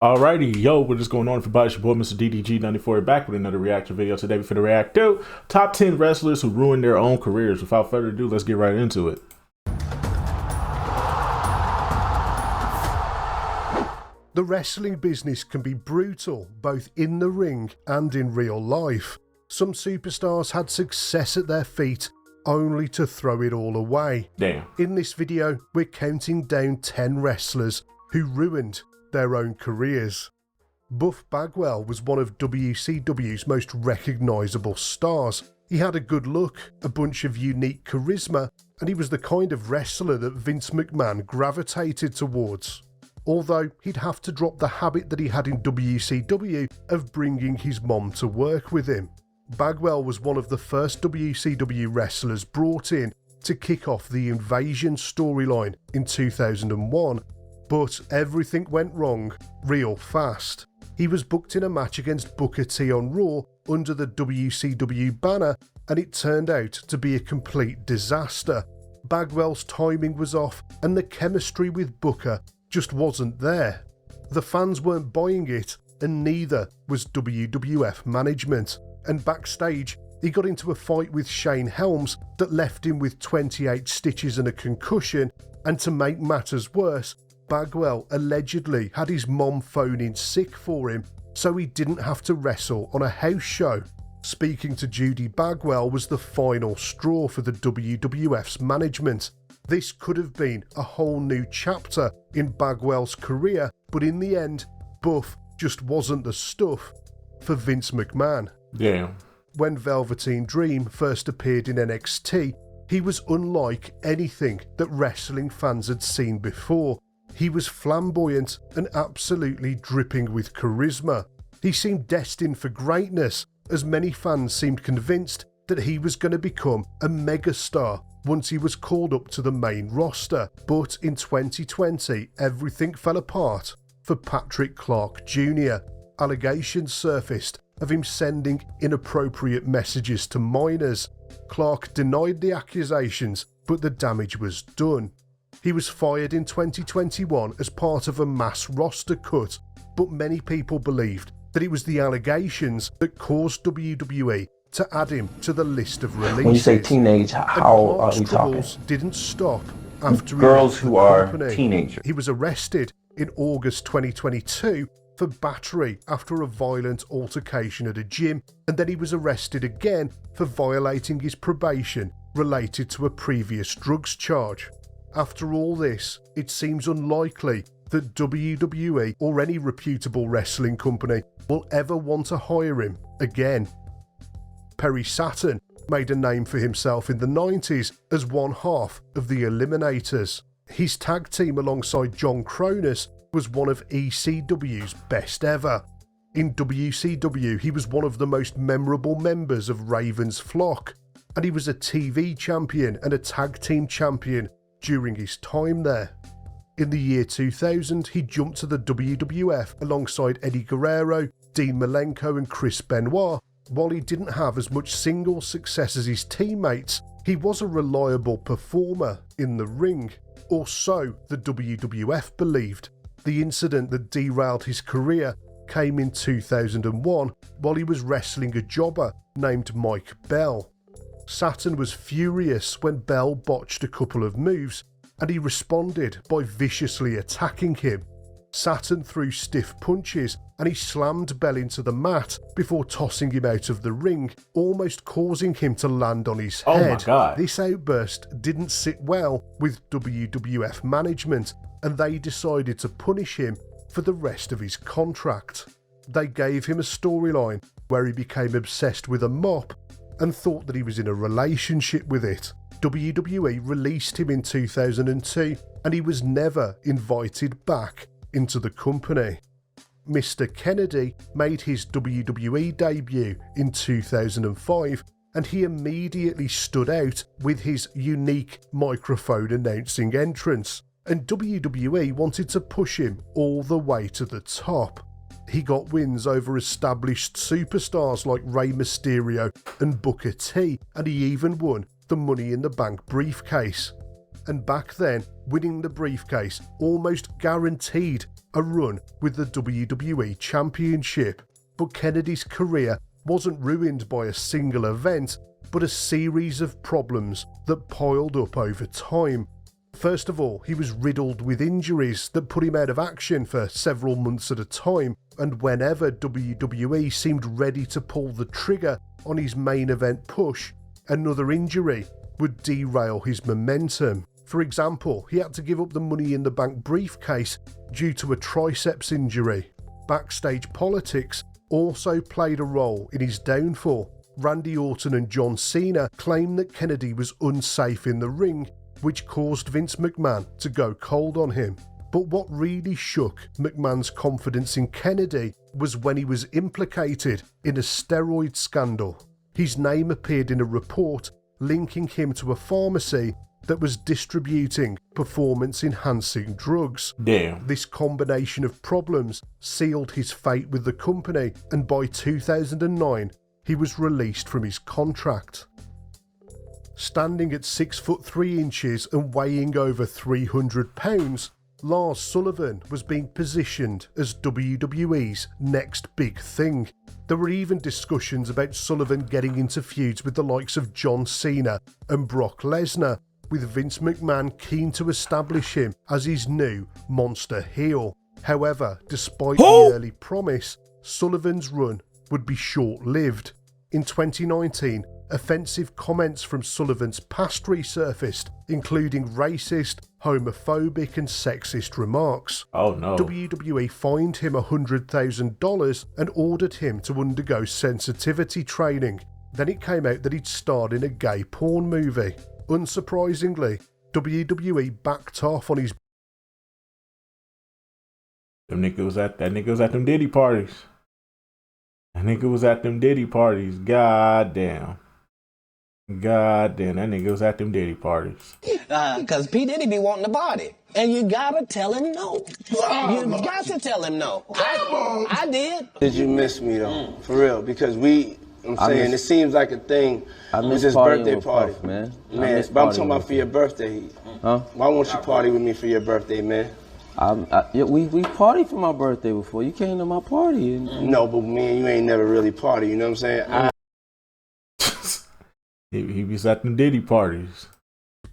Alrighty, yo, what is going on everybody? It's your boy Mr. DDG94 back with another reaction video. Today we're finna react to top 10 wrestlers who ruined their own careers. Without further ado, let's get right into it. The wrestling business can be brutal, both in the ring and in real life. Some superstars had success at their feet, only to throw it all away. Damn. In this video, we're counting down 10 wrestlers who ruined their own careers. Buff Bagwell was one of WCW's most recognisable stars. He had a good look, a bunch of unique charisma, and he was the kind of wrestler that Vince McMahon gravitated towards. Although he'd have to drop the habit that he had in WCW of bringing his mom to work with him. Bagwell was one of the first WCW wrestlers brought in to kick off the Invasion storyline in 2001, but everything went wrong real fast. He was booked in a match against Booker T on Raw under the WCW banner, and it turned out to be a complete disaster. Bagwell's timing was off, and the chemistry with Booker just wasn't there. The fans weren't buying it, and neither was WWF management. And backstage, he got into a fight with Shane Helms that left him with 28 stitches and a concussion, and to make matters worse, Bagwell allegedly had his mom phone in sick for him so he didn't have to wrestle on a house show. Speaking to Judy Bagwell was the final straw for the WWF's management. This could have been a whole new chapter in Bagwell's career, but in the end, Buff just wasn't the stuff for Vince McMahon. Damn. When Velveteen Dream first appeared in NXT, he was unlike anything that wrestling fans had seen before. He was flamboyant and absolutely dripping with charisma. He seemed destined for greatness, as many fans seemed convinced that he was going to become a megastar once he was called up to the main roster. But in 2020, everything fell apart for Patrick Clark Jr. Allegations surfaced of him sending inappropriate messages to minors. Clark denied the accusations, but the damage was done. He was fired in 2021 as part of a mass roster cut, but many people believed that it was the allegations that caused WWE to add him to the list of releases. When you say teenage, how are we talking? Didn't stop after girls who are teenagers. He was arrested in August 2022 for battery after a violent altercation at a gym, and then he was arrested again for violating his probation related to a previous drugs charge. After all this, it seems unlikely that WWE or any reputable wrestling company will ever want to hire him again. Perry Saturn made a name for himself in the 90s as one half of the Eliminators. His tag team alongside John Kronus was one of ECW's best ever. In WCW, he was one of the most memorable members of Raven's Flock, and he was a TV champion and a tag team champion during his time there. In the year 2000, he jumped to the WWF alongside Eddie Guerrero, Dean Malenko and Chris Benoit. While he didn't have as much single success as his teammates, he was a reliable performer in the ring, or so the WWF believed. The incident that derailed his career came in 2001 while he was wrestling a jobber named Mike Bell. Saturn was furious when Bell botched a couple of moves, and he responded by viciously attacking him. Saturn threw stiff punches and he slammed Bell into the mat before tossing him out of the ring, almost causing him to land on his head. Oh my God. This outburst didn't sit well with WWF management, and they decided to punish him for the rest of his contract. They gave him a storyline where he became obsessed with a mop and thought that he was in a relationship with it. WWE released him in 2002, and he was never invited back into the company. Mr. Kennedy made his WWE debut in 2005, and he immediately stood out with his unique microphone announcing entrance, and WWE wanted to push him all the way to the top. He got wins over established superstars like Rey Mysterio and Booker T, and he even won the Money in the Bank briefcase. And back then, winning the briefcase almost guaranteed a run with the WWE Championship. But Kennedy's career wasn't ruined by a single event, but a series of problems that piled up over time. First of all, he was riddled with injuries that put him out of action for several months at a time, and whenever WWE seemed ready to pull the trigger on his main event push, another injury would derail his momentum. For example, he had to give up the Money in the Bank briefcase due to a triceps injury. Backstage politics also played a role in his downfall. Randy Orton and John Cena claimed that Kennedy was unsafe in the ring, which caused Vince McMahon to go cold on him. But what really shook McMahon's confidence in Kennedy was when he was implicated in a steroid scandal. His name appeared in a report linking him to a pharmacy that was distributing performance-enhancing drugs. Damn. This combination of problems sealed his fate with the company, and by 2009, he was released from his contract. Standing at 6'3" and weighing over 300 pounds, Lars Sullivan was being positioned as WWE's next big thing. There were even discussions about Sullivan getting into feuds with the likes of John Cena and Brock Lesnar, with Vince McMahon keen to establish him as his new monster heel. However, despite the early promise, Sullivan's run would be short-lived. In 2019, offensive comments from Sullivan's past resurfaced, including racist, homophobic and sexist remarks. Oh no. WWE fined him $100,000 and ordered him to undergo sensitivity training. Then it came out that he'd starred in a gay porn movie. Unsurprisingly, WWE backed off on his... That nigga was at them Diddy parties. That nigga was at them Diddy parties. God damn, that nigga was at them Diddy parties. Because P. Diddy be wanting the body. And you gotta tell him no. You got to tell him no. I did. Did you miss me though? For real? Because it seems like a thing. I miss his partying birthday with party. Puff, man. But I'm talking about for your birthday. Huh? Why won't you party with me for your birthday, man? We partied for my birthday before. You came to my party. No, but me and you ain't never really party, you know what I'm saying? He was at them Diddy parties.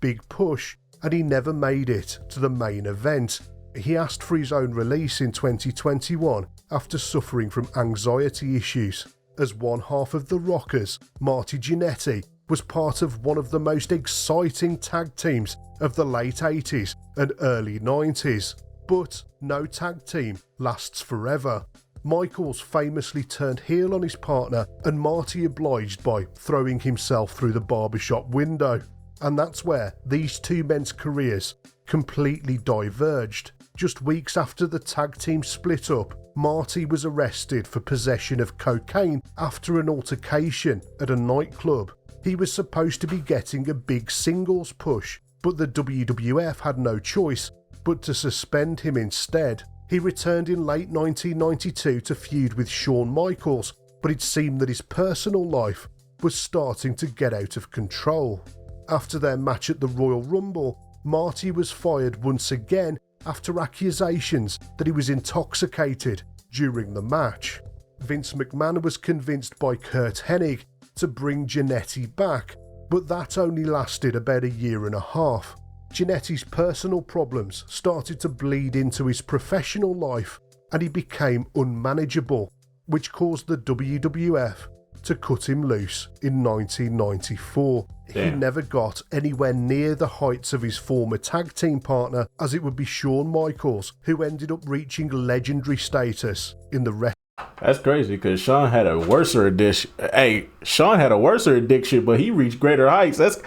Big push, and he never made it to the main event. He asked for his own release in 2021 after suffering from anxiety issues. As one half of the Rockers, Marty Jannetty was part of one of the most exciting tag teams of the late 80s and early 90s. But no tag team lasts forever. Michaels famously turned heel on his partner, and Marty obliged by throwing himself through the barbershop window. And that's where these two men's careers completely diverged. Just weeks after the tag team split up, Marty was arrested for possession of cocaine after an altercation at a nightclub. He was supposed to be getting a big singles push, but the WWF had no choice but to suspend him instead. He returned in late 1992 to feud with Shawn Michaels, but it seemed that his personal life was starting to get out of control. After their match at the Royal Rumble, Marty was fired once again after accusations that he was intoxicated during the match. Vince McMahon was convinced by Curt Hennig to bring Jannetty back, but that only lasted about a year and a half. Jannetty's personal problems started to bleed into his professional life, and he became unmanageable, which caused the WWF to cut him loose in 1994. He never got anywhere near the heights of his former tag team partner, as it would be Shawn Michaels who ended up reaching legendary status in the rest. That's crazy because Shawn had a worser addiction. Hey, Shawn had a worser addiction, but he reached greater heights. That's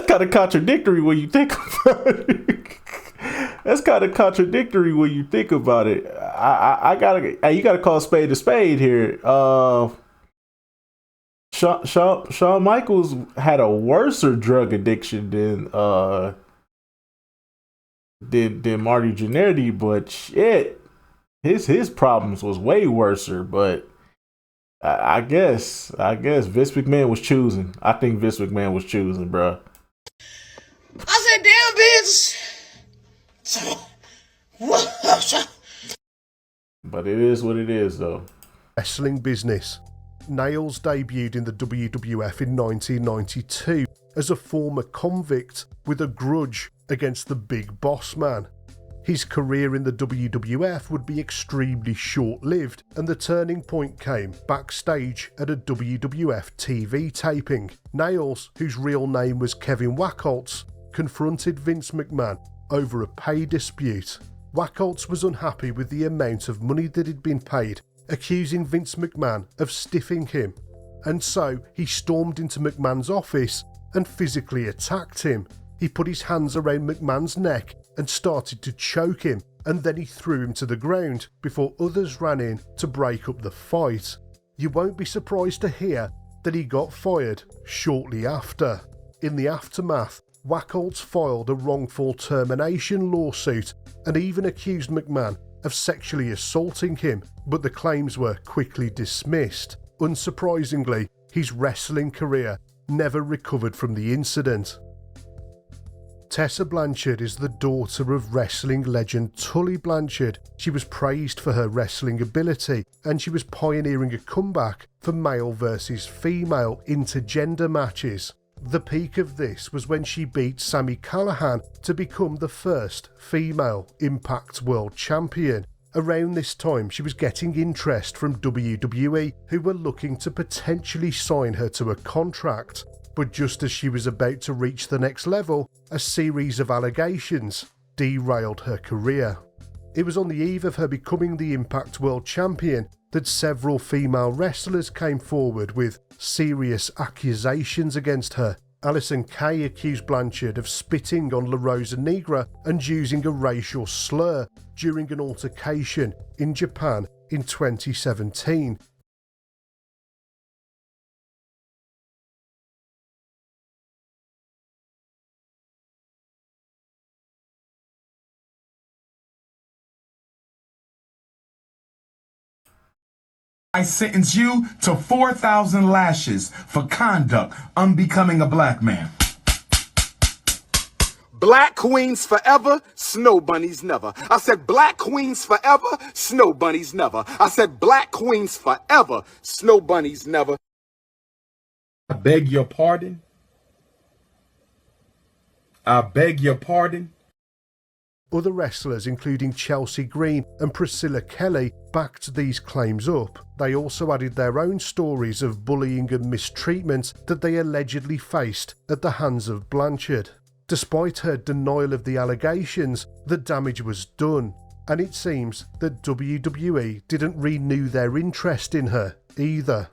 kind of contradictory when you think about it. That's kind of contradictory when you think about it. You gotta call spade a spade here. Shawn Michaels had a worser drug addiction than Marty Jannetty, but shit, his problems was way worser. But I guess Vince McMahon was choosing. I think Vince McMahon was choosing, bro. I said, damn, bitch. But it is what it is, though. Wrestling business. Nails debuted in the WWF in 1992 as a former convict with a grudge against the Big Boss Man. His career in the WWF would be extremely short-lived, and the turning point came backstage at a WWF TV taping. Nails, whose real name was Kevin Wacholtz, confronted Vince McMahon over a pay dispute. Wacholtz was unhappy with the amount of money that had been paid, accusing Vince McMahon of stiffing him, and so he stormed into McMahon's office and physically attacked him. He put his hands around McMahon's neck and started to choke him, and then he threw him to the ground before others ran in to break up the fight. You won't be surprised to hear that he got fired shortly after. In the aftermath, Wacholtz filed a wrongful termination lawsuit and even accused McMahon of sexually assaulting him, but the claims were quickly dismissed. Unsurprisingly, his wrestling career never recovered from the incident. Tessa Blanchard is the daughter of wrestling legend Tully Blanchard. She was praised for her wrestling ability, and she was pioneering a comeback for male versus female intergender matches. The peak of this was when she beat Sami Callihan to become the first female Impact World Champion. Around this time, she was getting interest from WWE, who were looking to potentially sign her to a contract. But just as she was about to reach the next level, a series of allegations derailed her career. It was on the eve of her becoming the Impact World Champion that several female wrestlers came forward with serious accusations against her. Allysin Kay accused Blanchard of spitting on La Rosa Negra and using a racial slur during an altercation in Japan in 2017. I sentence you to 4,000 lashes for conduct unbecoming a black man. Black queens forever, snow bunnies never. I said black queens forever, snow bunnies never. I said black queens forever, snow bunnies never. I beg your pardon. I beg your pardon. Other wrestlers, including Chelsea Green and Priscilla Kelly, backed these claims up. They also added their own stories of bullying and mistreatment that they allegedly faced at the hands of Blanchard. Despite her denial of the allegations, the damage was done, and it seems that WWE didn't renew their interest in her either.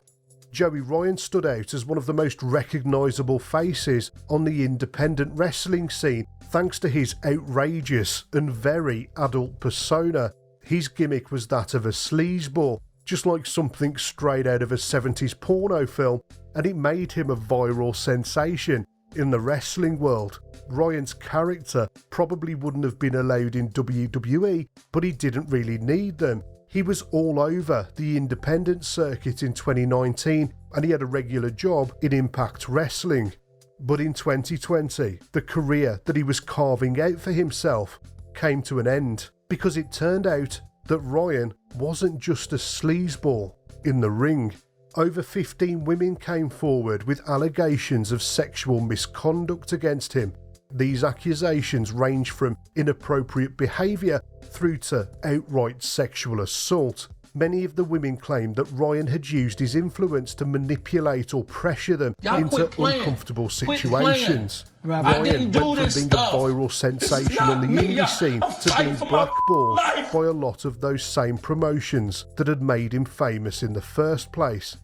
Joey Ryan stood out as one of the most recognisable faces on the independent wrestling scene thanks to his outrageous and very adult persona. His gimmick was that of a sleazeball, just like something straight out of a 70s porno film, and it made him a viral sensation in the wrestling world. Ryan's character probably wouldn't have been allowed in WWE, but he didn't really need them. He was all over the independent circuit in 2019, and he had a regular job in Impact Wrestling. But in 2020, the career that he was carving out for himself came to an end, because it turned out that Ryan wasn't just a sleazeball in the ring. Over 15 women came forward with allegations of sexual misconduct against him. These accusations range from inappropriate behaviour through to outright sexual assault. Many of the women claimed that Ryan had used his influence to manipulate or pressure them into uncomfortable situations. Ryan went from being a viral sensation on the indie scene to being blackballed by a lot of those same promotions that had made him famous in the first place.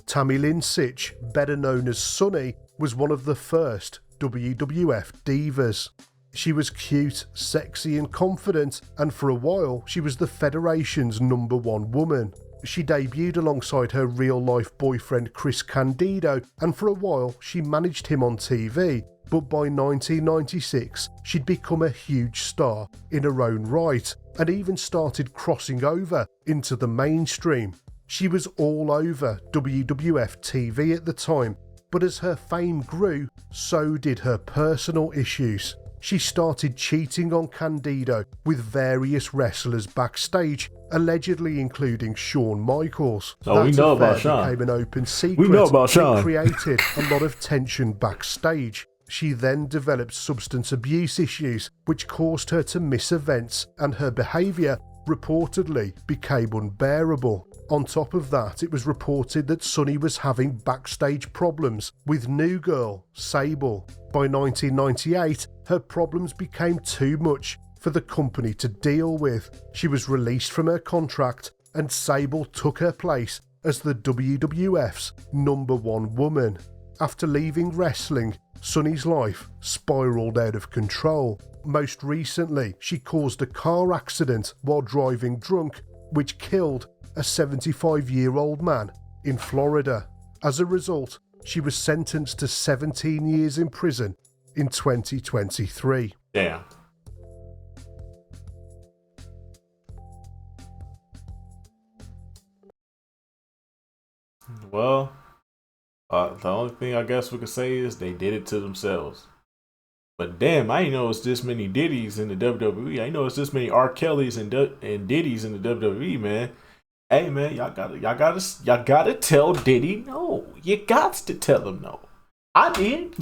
Tammy Lynn Sitch, better known as Sunny, was one of the first WWF divas. She was cute, sexy and confident, and for a while she was the Federation's #1 woman. She debuted alongside her real-life boyfriend Chris Candido, and for a while she managed him on TV, but by 1996 she'd become a huge star in her own right, and even started crossing over into the mainstream. She was all over WWF TV at the time, but as her fame grew, so did her personal issues. She started cheating on Candido with various wrestlers backstage, allegedly including Shawn Michaels. Oh, we know about Shawn. Became an open secret. We know about Shawn. It created a lot of tension backstage. She then developed substance abuse issues, which caused her to miss events, and her behaviour reportedly became unbearable. On top of that, it was reported that Sunny was having backstage problems with New Girl, Sable. By 1998, her problems became too much for the company to deal with. She was released from her contract, and Sable took her place as the WWF's #1 woman. After leaving wrestling, Sunny's life spiraled out of control. Most recently, she caused a car accident while driving drunk, which killed a 75-year-old man in Florida. As a result, she was sentenced to 17 years in prison in 2023. Damn. Well, the only thing I guess we could say is they did it to themselves. But damn, I didn't know it's this many Diddy's in the WWE. I know it's this many R. Kellys and Diddy's in the WWE, man. Hey man, y'all gotta tell Diddy no. You got to tell him no. I did.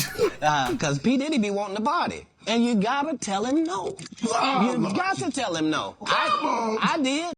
Cause P. Diddy be wanting the body. And you gotta tell him no. You got to tell him no. I did.